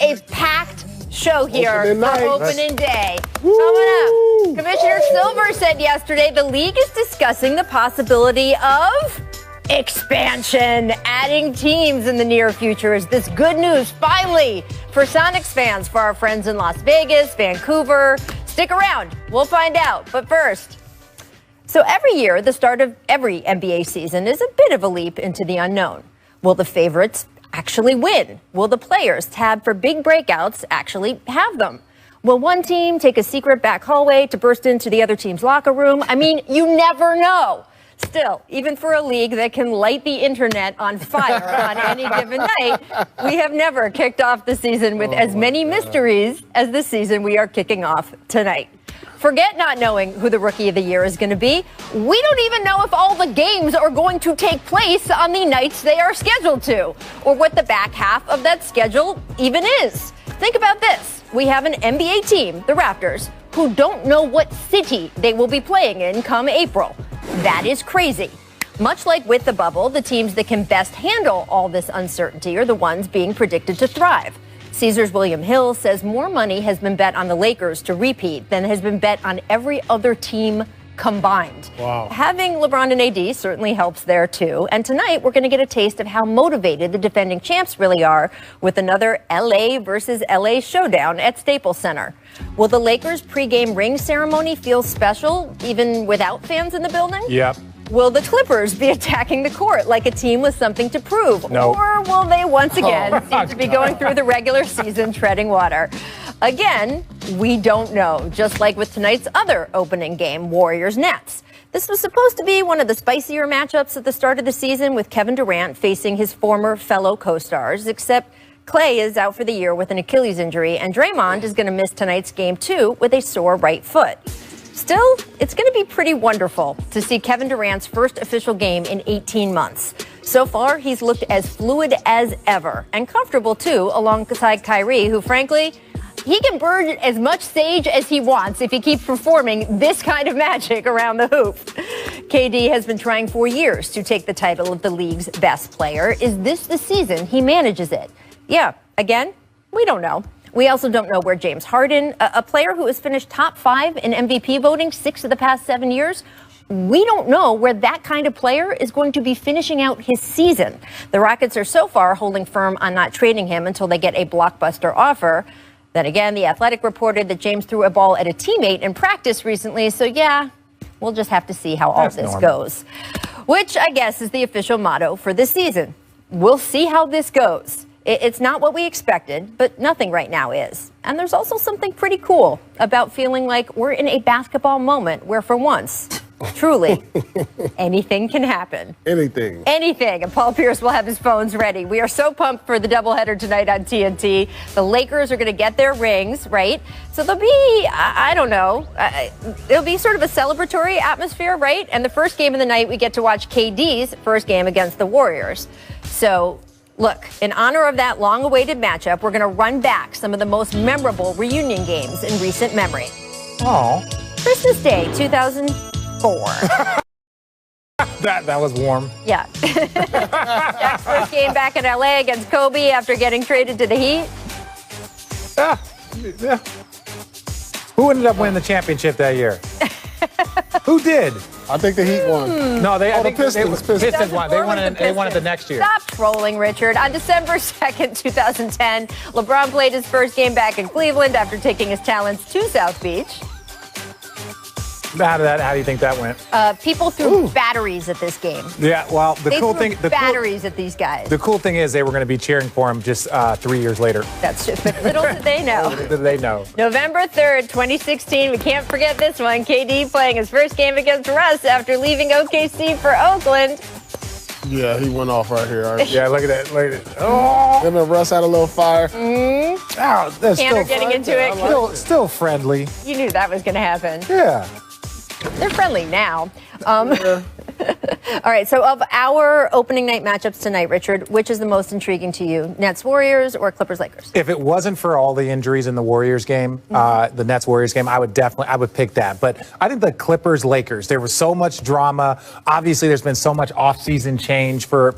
a packed show here Opening night. for opening day. Coming up, Commissioner Silver said yesterday the league is discussing the possibility of expansion, adding teams in the near future. Is this good news finally for Sonics fans, for our friends in Las Vegas, Vancouver? Stick around, we'll find out. But first, so every year, the start of every NBA season is a bit of a leap into the unknown. Will the favorites actually win? Will the players tabbed for big breakouts actually have them? Will one team take a secret back hallway to burst into the other team's locker room? I mean, you never know. Still, even for a league that can light the internet on fire on any given night, we have never kicked off the season with as many mysteries as the season we are kicking off tonight. Forget not knowing who the Rookie of the Year is going to be. We don't even know if all the games are going to take place on the nights they are scheduled to, or what the back half of that schedule even is. Think about this. We have an NBA team, the Raptors, who don't know what city they will be playing in come April. That is crazy. Much like with the bubble, the teams that can best handle all this uncertainty are the ones being predicted to thrive. Caesars William Hill says more money has been bet on the Lakers to repeat than has been bet on every other team combined. Wow. Having LeBron and AD certainly helps there too. And tonight we're going to get a taste of how motivated the defending champs really are with another LA versus LA showdown at Staples Center. Will the Lakers pregame ring ceremony feel special even without fans in the building? Yep. Will the Clippers be attacking the court like a team with something to prove? No. Or will they once again seem to be going through the regular season treading water? Again, we don't know, just like with tonight's other opening game, Warriors-Nets. This was supposed to be one of the spicier matchups at the start of the season, with Kevin Durant facing his former fellow co-stars, except Klay is out for the year with an Achilles injury, and Draymond is going to miss tonight's game too with a sore right foot. Still, it's going to be pretty wonderful to see Kevin Durant's first official game in 18 months. So far, he's looked as fluid as ever, and comfortable too, alongside Kyrie, who frankly, he can burn as much sage as he wants if he keeps performing this kind of magic around the hoop. KD has been trying for years to take the title of the league's best player. Is this the season he manages it? Yeah, again, we don't know. We also don't know where James Harden, a player who has finished top 5 in MVP voting 6 of the past 7 years, we don't know where that kind of player is going to be finishing out his season. The Rockets are so far holding firm on not trading him until they get a blockbuster offer. Then again, The Athletic reported that James threw a ball at a teammate in practice recently. So yeah, we'll just have to see how all this goes. Which I guess is the official motto for this season. We'll see how this goes. It's not what we expected, but nothing right now is. And there's also something pretty cool about feeling like we're in a basketball moment where for once, truly, anything can happen. Anything. Anything. And Paul Pierce will have his phones ready. We are so pumped for the doubleheader tonight on TNT. The Lakers are going to get their rings, right? So there'll be, I don't know, it'll be sort of a celebratory atmosphere, right? And the first game of the night, we get to watch KD's first game against the Warriors. So look, in honor of that long-awaited matchup, we're going to run back some of the most memorable reunion games in recent memory. Oh. Christmas Day, 2004. That was warm. Yeah. Jack's first game back in LA against Kobe after getting traded to the Heat. Yeah. Who ended up winning the championship that year? Who did? I think the Heat won. No, I think think Pistons. Pistons won. They won it the next year. Stop trolling, Richard. On December 2nd, 2010, LeBron played his first game back in Cleveland after taking his talents to South Beach. How do you think that went? People threw batteries at this game. Yeah, well, They threw batteries at these guys. The cool thing is they were going to be cheering for him just 3 years later. That's just, but little did they know. Little did they know. November 3rd, 2016. We can't forget this one. KD playing his first game against Russ after leaving OKC for Oakland. Yeah, he went off right here. Yeah, look at that. Look at that. Oh. Him and Russ had a little fire. Oh, that's Tanner getting into it. Still friendly. You knew that was going to happen. Yeah. They're friendly now. All right, so of our opening night matchups tonight, Richard, which is the most intriguing to you? Nets Warriors or Clippers Lakers? If it wasn't for all the injuries in the Warriors game, the Nets Warriors game, I would pick that. But I think the Clippers Lakers, there was so much drama. Obviously, there's been so much offseason change for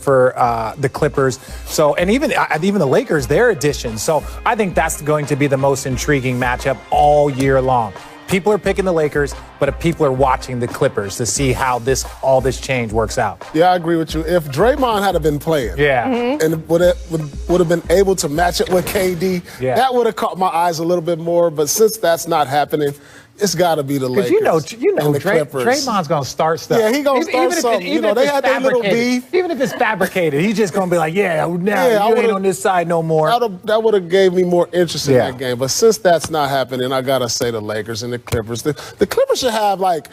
the Clippers. So, and even the Lakers, their addition. So I think that's going to be the most intriguing matchup all year long. People are picking the Lakers, but people are watching the Clippers to see how all this change works out. Yeah, I agree with you. If Draymond had been playing, and would have been able to match it with KD, that would have caught my eyes a little bit more. But since that's not happening, it's got to be the Lakers. Because you know, and the Clippers. Draymond's going to start stuff. Yeah, he's going to start something. They had their little beef. Even if it's fabricated, he's just going to be like, you ain't on this side no more. That would have gave me more interest in that game. But since that's not happening, I got to say the Lakers and the Clippers. The Clippers should have, like,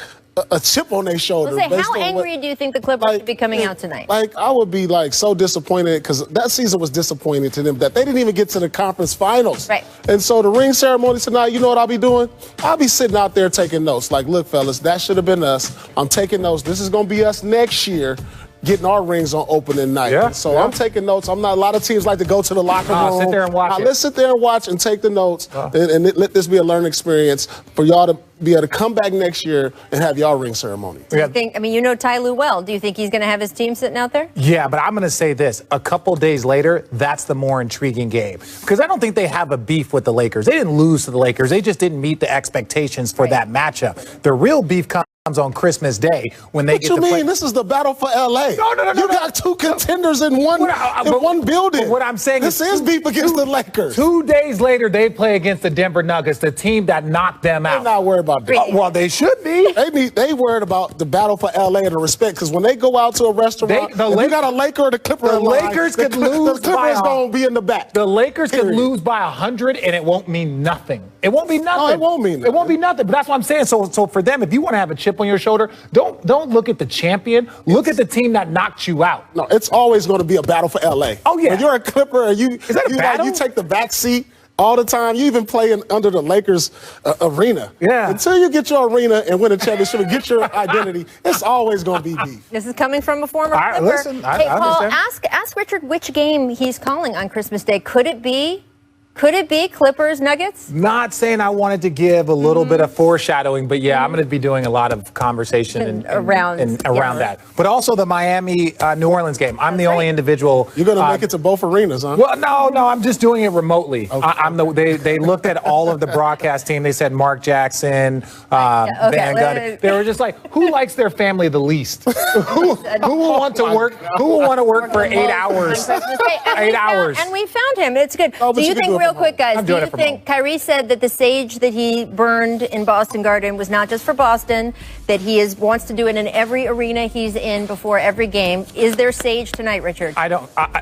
a chip on their shoulder. How angry do you think the Clippers should be coming out tonight? Like, I would be, like, so disappointed because that season was disappointing to them that they didn't even get to the conference finals. Right. And so the ring ceremony tonight, you know what I'll be doing? I'll be sitting out there taking notes. Like, look, fellas, that should have been us. I'm taking notes. This is going to be us next year, getting our rings on opening night. I'm taking notes. A lot of teams like to go to the locker room. Sit there and watch it. Let's sit there and watch and take the notes and let this be a learning experience for y'all to be able to come back next year and have y'all ring ceremony. Do you think, Ty Lue well. Do you think he's going to have his team sitting out there? Yeah, but I'm going to say this. A couple days later, that's the more intriguing game. Because I don't think they have a beef with the Lakers. They didn't lose to the Lakers. They just didn't meet the expectations for that matchup. The real beef comes on Christmas Day when they get to play. What you mean? This is the battle for L.A. No. You got two contenders in one building. What I'm saying this is beef against the Lakers. 2 days later, they play against the Denver Nuggets, the team that knocked them out. They're not worried about that. Well, they should be. They worried about the battle for L.A. and the respect, because when they go out to a restaurant, if you got a Laker or the Clipper in line, Lakers could lose. The Clippers going to be in the back. The Lakers could lose by 100, and it won't mean nothing. It won't be nothing. No, it won't mean nothing. It won't be nothing. But that's what I'm saying. So for them, if you want to have a chip on your shoulder, don't look at the champion. Look at the team that knocked you out. No, it's always going to be a battle for L.A. Oh, yeah. When you're a Clipper and you take the back seat all the time. You even play under the Lakers arena. Yeah. Until you get your arena and win a championship and get your identity, it's always going to be beef. This is coming from a former Clipper. Listen, hey, Paul, understand. ask Richard which game he's calling on Christmas Day. Could it be Clippers Nuggets? Not saying I wanted to give a little bit of foreshadowing, but I'm going to be doing a lot of conversation around that. But also the Miami New Orleans game. I'm the only individual. You're going to make it to both arenas, huh? Well, no, I'm just doing it remotely. Okay. They looked at all of the broadcast team. They said Mark Jackson, Van Gundy. They were just like, who likes their family the least? who will want to work? Who will want to work for 8 hours? 8 hours. And we found him. It's good. Do you think, real quick, guys, do you think Kyrie said that the sage that he burned in Boston Garden was not just for Boston, that he wants to do it in every arena he's in before every game? Is there sage tonight, Richard?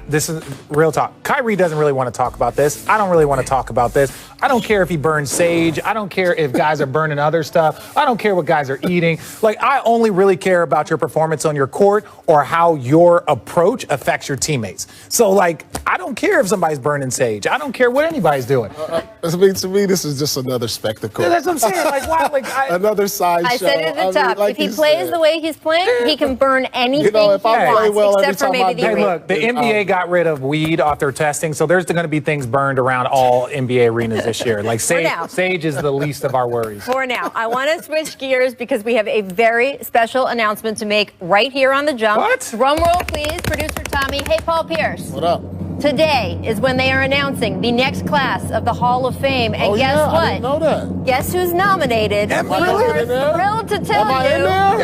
This is real talk. Kyrie doesn't really want to talk about this. I don't really want to talk about this. I don't care if he burns sage. I don't care if guys are burning other stuff. I don't care what guys are eating. Like, I only really care about your performance on your court or how your approach affects your teammates. So, like, I don't care if somebody's burning sage. I don't care what anybody's doing. To me, this is just another spectacle. Yeah, that's what I'm saying. Like, why? Like, another sideshow. I said it at the top. If he plays the way he's playing, he can burn anything if he I play wants, well except for maybe the arena. Look, the NBA got rid of weed off their testing, so there's going to be things burned around all NBA arenas this year. Like, sage is the least of our worries. For now, I want to switch gears because we have a very special announcement to make right here on The Jump. What? Drum roll, please, producer Tommy. Hey, Paul Pierce. What up? Today is when they are announcing the next class of the Hall of Fame. And guess what? I didn't know that. Guess who's nominated? Am I We're in there? thrilled to tell Am I you. in there?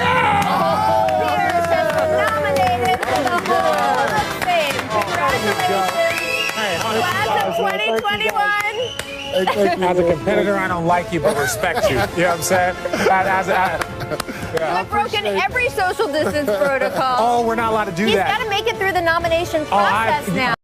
Paul Pierce has been nominated for the Hall of Fame. Congratulations. Class of 2021. As a competitor, I don't like you, but respect you. You know what I'm saying? You've broken every social distance protocol. Oh, we're not allowed to do that. He's got to make it through the nomination process now.